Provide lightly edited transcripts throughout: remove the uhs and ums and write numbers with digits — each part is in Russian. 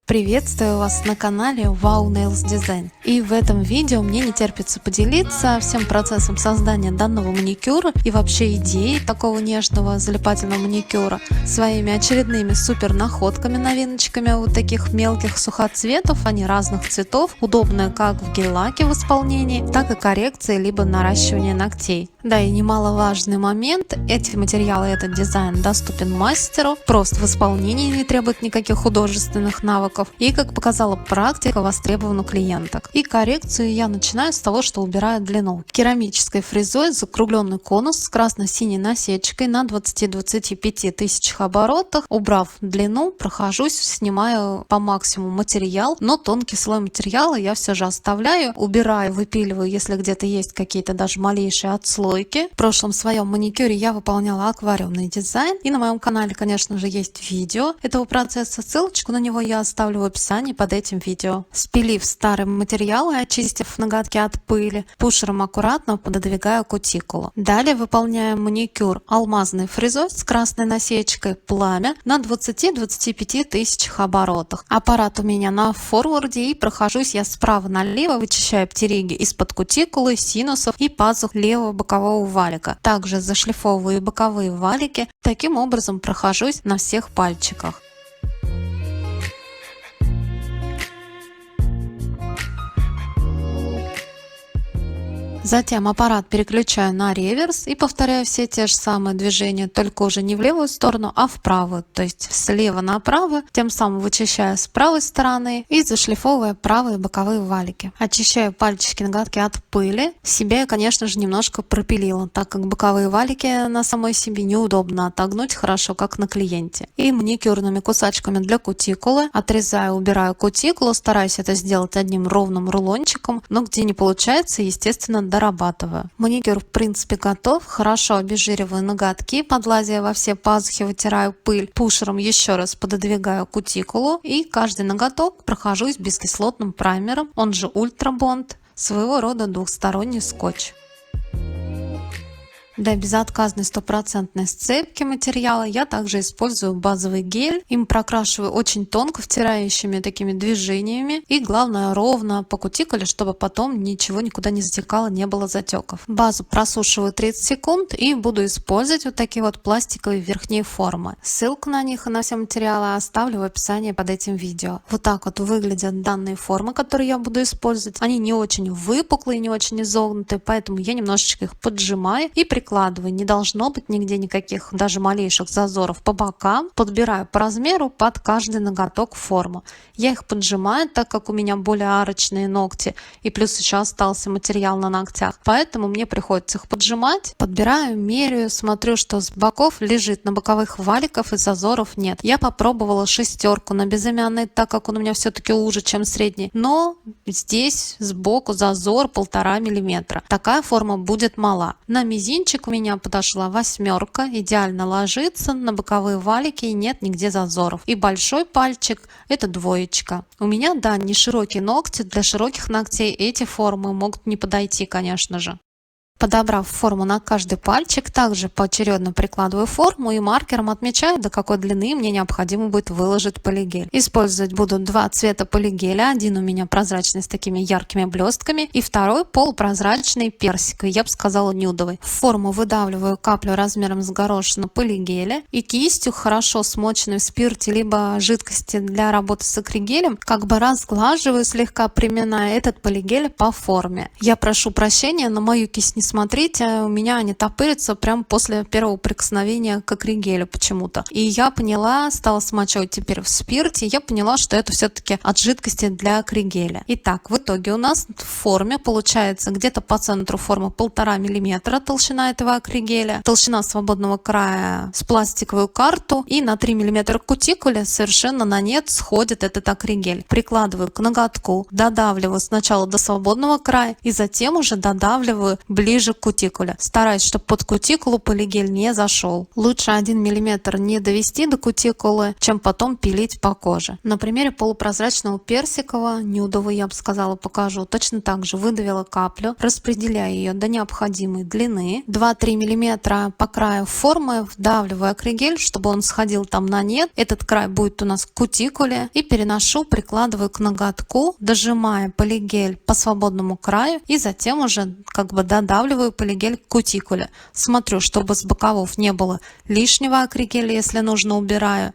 Приветствую вас на канале Wow Nails Design. И в этом видео мне не терпится поделиться всем процессом создания данного маникюра и вообще идеей такого нежного залипательного маникюра, своими очередными супер находками, новиночками вот таких мелких сухоцветов, они разных цветов, удобные как в гель-лаке в исполнении, так и коррекции либо наращивание ногтей. Да, и немаловажный момент, эти материалы, этот дизайн доступен мастеру, прост в исполнении, не требует никаких художественных навыков. И, как показала практика, востребован у клиенток. И коррекцию я начинаю с того, что убираю длину. Керамической фрезой закругленный конус с красно-синей насечкой на 20-25 тысячах оборотах. Убрав длину, прохожусь, снимаю по максимуму материал, но тонкий слой материала я все же оставляю. Убираю, выпиливаю, если где-то есть какие-то даже малейшие отслойки. В прошлом своем маникюре я выполняла аквариумный дизайн. И на моем канале, конечно же, есть видео этого процесса. Ссылочку на него я оставлю в описании под этим видео. Спилив старый материал и очистив ноготки от пыли, пушером аккуратно пододвигаю кутикулу. Далее выполняем маникюр алмазной фрезой с красной насечкой пламя на 20-25 тысячах оборотах. Аппарат у меня на форварде, и прохожусь я справа налево, вычищая птериги из-под кутикулы, синусов и пазух левого бокового валика. Также зашлифовываю боковые валики. Таким образом прохожусь на всех пальчиках. Затем аппарат переключаю на реверс и повторяю все те же самые движения, только уже не в левую сторону, а в правую, то есть слева направо, тем самым вычищая с правой стороны и зашлифовывая правые боковые валики. Очищаю пальчики, ноготки от пыли. Себя я, конечно же, немножко пропилила, так как боковые валики на самой себе неудобно отогнуть хорошо, как на клиенте. И маникюрными кусачками для кутикулы отрезаю, убираю кутикулу, стараюсь это сделать одним ровным рулончиком, но где не получается, естественно, дорабатываю. Маникюр в принципе готов. Хорошо обезжириваю ноготки, подлазя во все пазухи, вытираю пыль. Пушером еще раз пододвигаю кутикулу и каждый ноготок прохожусь бескислотным праймером, он же ультрабонд, своего рода двухсторонний скотч. Для безотказной стопроцентной сцепки материала я также использую базовый гель. Им прокрашиваю очень тонко, втирающими такими движениями. И главное, ровно по кутикуле, чтобы потом ничего никуда не затекало, не было затеков. Базу просушиваю 30 секунд и буду использовать вот такие вот пластиковые верхние формы. Ссылку на них и на все материалы оставлю в описании под этим видео. Вот так вот выглядят данные формы, которые я буду использовать. Они не очень выпуклые, не очень изогнутые, поэтому я немножечко их поджимаю и прикладываю. Не должно быть нигде никаких даже малейших зазоров по бокам. Подбираю по размеру под каждый ноготок форму. Я их поджимаю, так как у меня более арочные ногти и плюс еще остался материал на ногтях. Поэтому мне приходится их поджимать. Подбираю, меряю, смотрю, что с боков лежит, на боковых валиков и зазоров нет. Я попробовала шестерку на безымянной, так как он у меня все-таки уже, чем средний. Но здесь сбоку зазор 1,5 мм. Такая форма будет мала. На мизинчик у меня подошла 8, идеально ложится на боковые валики и нет нигде зазоров. И большой пальчик это 2. У меня, да, не широкие ногти, для широких ногтей эти формы могут не подойти, конечно же. Подобрав форму на каждый пальчик, также поочередно прикладываю форму и маркером отмечаю, до какой длины мне необходимо будет выложить полигель. Использовать буду 2 цвета полигеля. Один у меня прозрачный с такими яркими блестками и второй полупрозрачный персиковый, я бы сказала нюдовый. В форму выдавливаю каплю размером с горошину полигеля и кистью, хорошо смоченной в спирте либо жидкости для работы с акригелем, как бы разглаживаю, слегка приминая этот полигель по форме. Я прошу прощения, на мою кисть не смотрите, у меня они топырятся прямо после первого прикосновения к акригелю почему-то. И я поняла, стала смачивать теперь в спирте, я поняла, что это все-таки от жидкости для акригеля. Итак, в итоге у нас в форме получается где-то по центру формы 1,5 мм толщина этого акригеля, толщина свободного края с пластиковую карту и на 3 мм к кутикуле совершенно на нет сходит этот акригель. Прикладываю к ноготку, додавливаю сначала до свободного края и затем уже додавливаю ближе ближе к кутикуле. Стараюсь, чтобы под кутикулу полигель не зашел. Лучше 1 мм не довести до кутикулы, чем потом пилить по коже. На примере полупрозрачного персикового, нюдового, я бы сказала, покажу. Точно так же выдавила каплю, распределяя ее до необходимой длины. 2-3 мм по краю формы вдавливаю акригель, чтобы он сходил там на нет. Этот край будет у нас к кутикуле. И переношу, прикладываю к ноготку, дожимая полигель по свободному краю и затем уже как бы додавливаю полигель к кутикуле. Смотрю, чтобы с боковов не было лишнего акригеля, если нужно, убираю.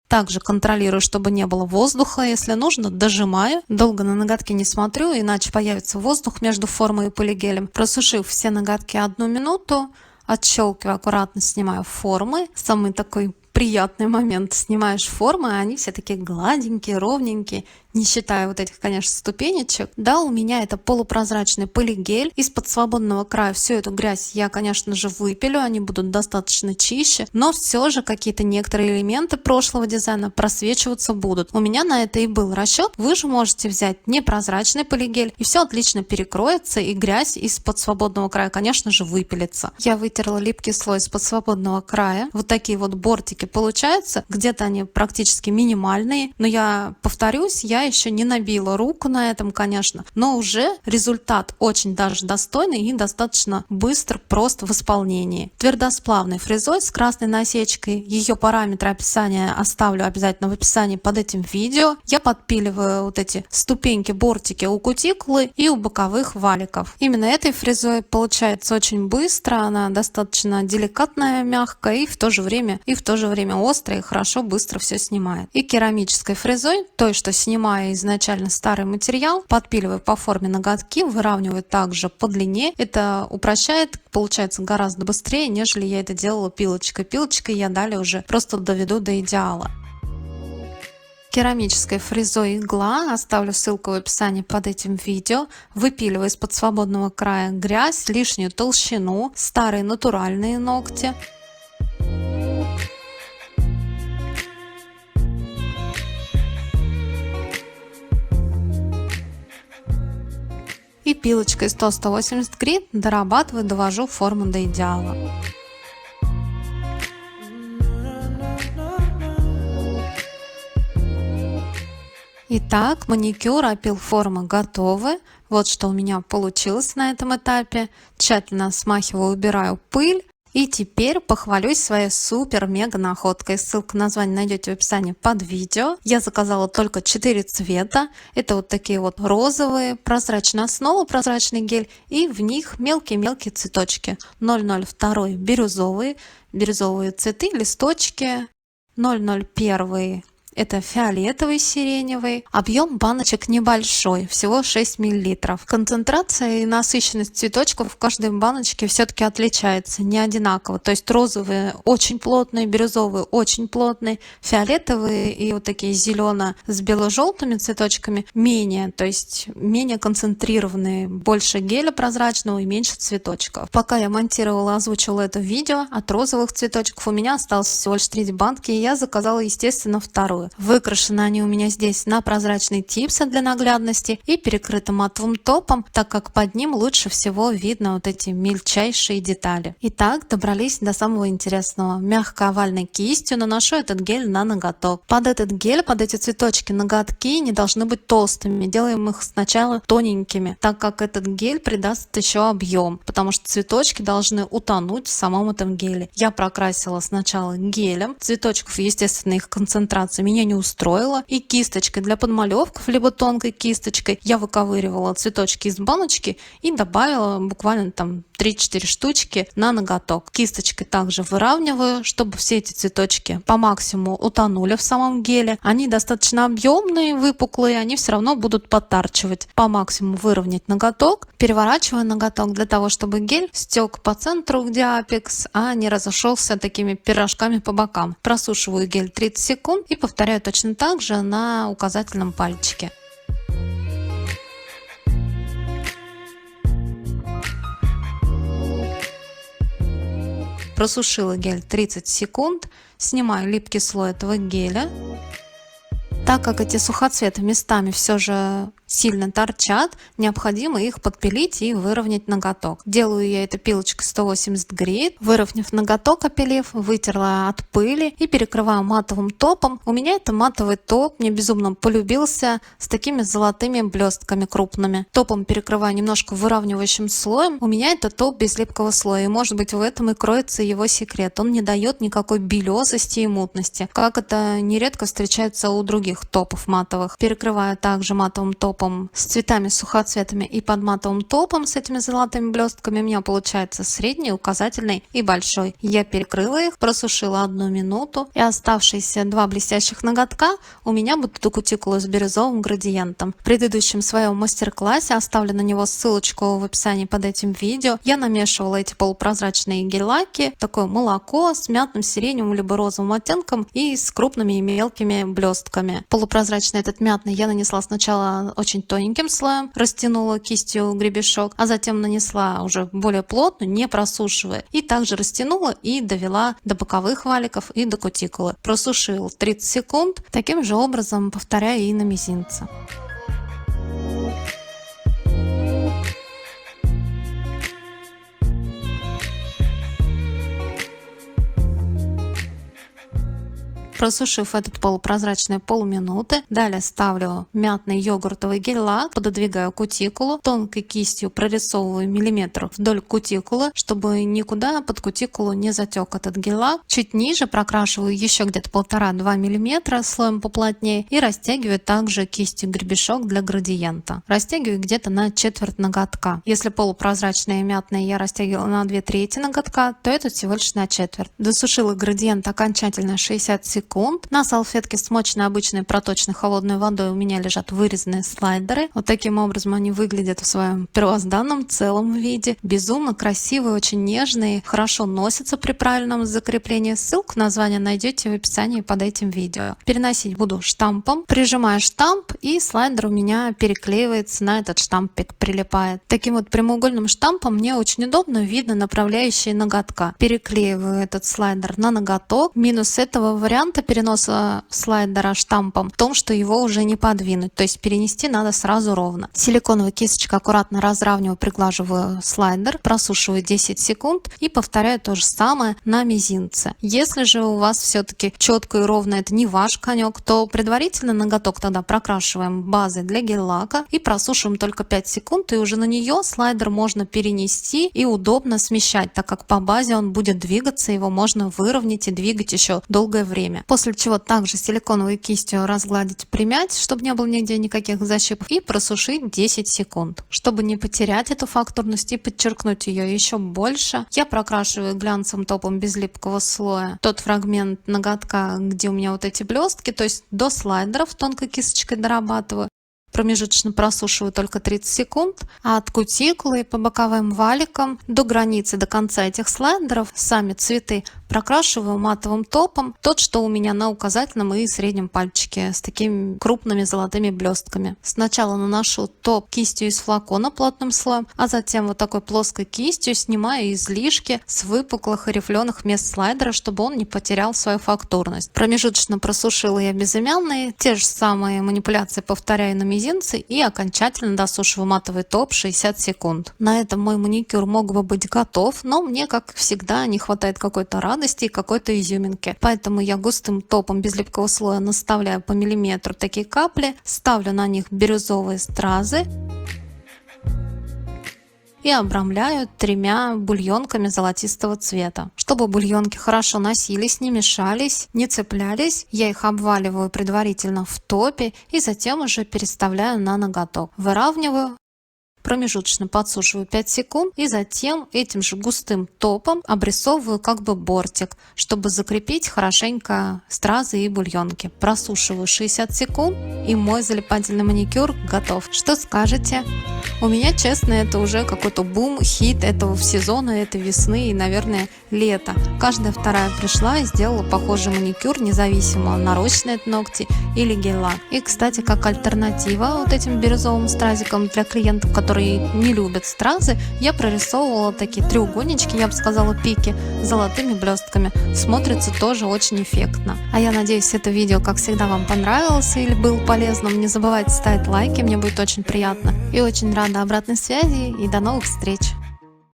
Также контролирую, чтобы не было воздуха, если нужно, дожимаю. Долго на ноготки не смотрю, иначе появится воздух между формой и полигелем. Просушив все ноготки 1 минуту, отщелкиваю, аккуратно снимаю формы. Самый такой приятный момент: снимаешь формы, а они все такие гладенькие, ровненькие, не считая вот этих, конечно, ступенечек. Да, у меня это полупрозрачный полигель. Из-под свободного края всю эту грязь я, конечно же, выпилю, они будут достаточно чище, но все же какие-то некоторые элементы прошлого дизайна просвечиваться будут. У меня на это и был расчет. Вы же можете взять непрозрачный полигель, и все отлично перекроется, и грязь из-под свободного края, конечно же, выпилится. Я вытерла липкий слой из-под свободного края. Вот такие вот бортики получаются. Где-то они практически минимальные, но я повторюсь, я еще не набила руку на этом, конечно, но уже результат очень даже достойный и достаточно быстр, прост в исполнении. Твердосплавной фрезой с красной насечкой. Ее параметры описания оставлю обязательно в описании под этим видео. Я подпиливаю вот эти ступеньки, бортики у кутикулы и у боковых валиков. Именно этой фрезой получается очень быстро, она достаточно деликатная, мягкая и в то же время острая, и хорошо, быстро все снимает. И керамической фрезой, той, что снимаю изначально старый материал, подпиливаю по форме ноготки, выравниваю также по длине. Это упрощает, получается гораздо быстрее, нежели я это делала пилочкой. Пилочкой я далее уже просто доведу до идеала. Керамической фрезой игла, оставлю ссылку в описании под этим видео. Выпиливаю из-под свободного края грязь, лишнюю толщину, старые натуральные ногти. И пилочкой 100-180 грит дорабатываю, довожу форму до идеала. Итак, маникюр, опил формы готовы. Вот что у меня получилось на этом этапе. Тщательно смахиваю, убираю пыль. И теперь похвалюсь своей супер-мега находкой. Ссылку на название найдете в описании под видео. Я заказала только 4 цвета. Это вот такие вот розовые, прозрачная основа, прозрачный гель. И в них мелкие-мелкие цветочки. 002 бирюзовые цветы, листочки. 001 это фиолетовый, сиреневый. Объем баночек небольшой, всего 6 мл. Концентрация и насыщенность цветочков в каждой баночке все-таки отличается, не одинаково. То есть розовые очень плотные, бирюзовые очень плотные, фиолетовые и вот такие зелено с бело-желтыми цветочками менее, то есть менее концентрированные, больше геля прозрачного и меньше цветочков. Пока я монтировала, озвучивала это видео, от розовых цветочков у меня осталось всего лишь 3 банки, и я заказала, естественно, вторую. Выкрашены они у меня здесь на прозрачный типсы для наглядности и перекрыты матовым топом, так как под ним лучше всего видно вот эти мельчайшие детали. Итак, добрались до самого интересного. Мягко овальной кистью наношу этот гель на ноготок. Под этот гель, под эти цветочки ноготки не должны быть толстыми. Делаем их сначала тоненькими, так как этот гель придаст еще объем, потому что цветочки должны утонуть в самом этом геле. Я прокрасила сначала гелем. Цветочков, естественно, их концентрация меня не устроила. И кисточкой для подмалевков, либо тонкой кисточкой, я выковыривала цветочки из баночки и добавила буквально там 3-4 штучки на ноготок. Кисточкой также выравниваю, чтобы все эти цветочки по максимуму утонули в самом геле. Они достаточно объемные, выпуклые, они все равно будут подтарчивать. По максимуму выровнять ноготок. Переворачиваю ноготок для того, чтобы гель стек по центру, где апекс, а не разошелся такими пирожками по бокам. Просушиваю гель 30 секунд и повторяю точно так же на указательном пальчике. Просушила гель 30 секунд, снимаю липкий слой этого геля. Так как эти сухоцветы местами все же сильно торчат, необходимо их подпилить и выровнять ноготок. Делаю я это пилочкой 180 грейд. Выровняв ноготок, опилив, вытерла от пыли и перекрываю матовым топом. У меня это матовый топ, мне безумно полюбился, с такими золотыми блестками крупными. Топом перекрываю немножко выравнивающим слоем. У меня это топ без липкого слоя, и может быть в этом и кроется его секрет. Он не дает никакой белесости и мутности, как это нередко встречается у других топов матовых. Перекрываю также матовым топом с цветами, сухоцветами и под матовым топом с этими золотыми блестками. У меня получается средний, указательный и большой. Я перекрыла их, просушила 1 минуту, и оставшиеся 2 блестящих ноготка у меня будут до кутикулы с бирюзовым градиентом. В предыдущем своем мастер-классе, оставлю на него ссылочку в описании под этим видео, я намешивала эти полупрозрачные гель-лаки, такое молоко с мятным, сиреневым либо розовым оттенком и с крупными и мелкими блестками. Полупрозрачный этот мятный я нанесла сначала очень тоненьким слоем, растянула кистью гребешок, а затем нанесла уже более плотно, не просушивая, и также растянула и довела до боковых валиков и до кутикулы. Просушила 30 секунд, таким же образом повторяю и на мизинце. Просушив этот полупрозрачный полминуты, далее ставлю мятный йогуртовый гель-лак, пододвигаю кутикулу, тонкой кистью прорисовываю миллиметр вдоль кутикулы, чтобы никуда под кутикулу не затек этот гель-лак. Чуть ниже прокрашиваю еще где-то 1,5-2 мм слоем поплотнее и растягиваю также кистью гребешок для градиента. Растягиваю где-то на четверть ноготка. Если полупрозрачные мятные я растягивала на 2/3 ноготка, то это всего лишь на четверть. Досушила градиент окончательно 60 секунд. На салфетке, смоченной обычной проточной холодной водой, у меня лежат вырезанные слайдеры. Вот таким образом они выглядят в своем первозданном целом виде. Безумно красивые, очень нежные, хорошо носятся при правильном закреплении. Ссылку на название найдете в описании под этим видео. Переносить буду штампом. Прижимаю штамп, и слайдер у меня переклеивается, на этот штампик прилипает. Таким вот прямоугольным штампом мне очень удобно, видно направляющие ноготка. Переклеиваю этот слайдер на ноготок. Минус этого варианта переноса слайдера штампом в том, что его уже не подвинуть, то есть перенести надо сразу ровно. Силиконовой кисточкой аккуратно разравниваю, приглаживаю слайдер, просушиваю 10 секунд и повторяю то же самое на мизинце. Если же у вас все-таки четко и ровно это не ваш конек, то предварительно ноготок тогда прокрашиваем базой для гель-лака и просушиваем только 5 секунд, и уже на нее слайдер можно перенести и удобно смещать, так как по базе он будет двигаться, его можно выровнять и двигать еще долгое время. После чего также силиконовой кистью разгладить, примять, чтобы не было нигде никаких защипов, и просушить 10 секунд. Чтобы не потерять эту фактурность и подчеркнуть ее еще больше, я прокрашиваю глянцевым топом без липкого слоя тот фрагмент ноготка, где у меня вот эти блестки, то есть до слайдеров тонкой кисточкой дорабатываю. Промежуточно просушиваю только 30 секунд, а от кутикулы по боковым валикам до границы, до конца этих слайдеров сами цветы прокрашиваю матовым топом, тот, что у меня на указательном и среднем пальчике, с такими крупными золотыми блестками. Сначала наношу топ кистью из флакона плотным слоем, а затем вот такой плоской кистью снимаю излишки с выпуклых и рифленых мест слайдера, чтобы он не потерял свою фактурность. Промежуточно просушила я безымянные, те же самые манипуляции повторяю на мизинце и окончательно досушиваю матовый топ 60 секунд. На этом мой маникюр мог бы быть готов, но мне, как всегда, не хватает какой-то радости и какой-то изюминки. Поэтому я густым топом без липкого слоя наставляю по миллиметру такие капли, ставлю на них бирюзовые стразы и обрамляю 3 бульонками золотистого цвета. Чтобы бульонки хорошо носились, не мешались, не цеплялись, я их обваливаю предварительно в топе и затем уже переставляю на ноготок. Выравниваю. Промежуточно подсушиваю 5 секунд и затем этим же густым топом обрисовываю как бы бортик, чтобы закрепить хорошенько стразы и бульонки. Просушиваю 60 секунд и мой залипательный маникюр готов. Что скажете? У меня, честно, это уже какой-то бум, хит этого сезона, этой весны и, наверное, лета. Каждая вторая пришла и сделала похожий маникюр, независимо, нарощенные это ногти или гель-лак. И, кстати, как альтернатива вот этим бирюзовым стразикам для клиентов, которые которые не любят стразы, я прорисовывала такие треугольнички, я бы сказала пики, с золотыми блестками. Смотрится тоже очень эффектно. А я надеюсь, это видео, как всегда, вам понравилось или было полезным. Не забывайте ставить лайки, мне будет очень приятно. И очень рада обратной связи, и до новых встреч!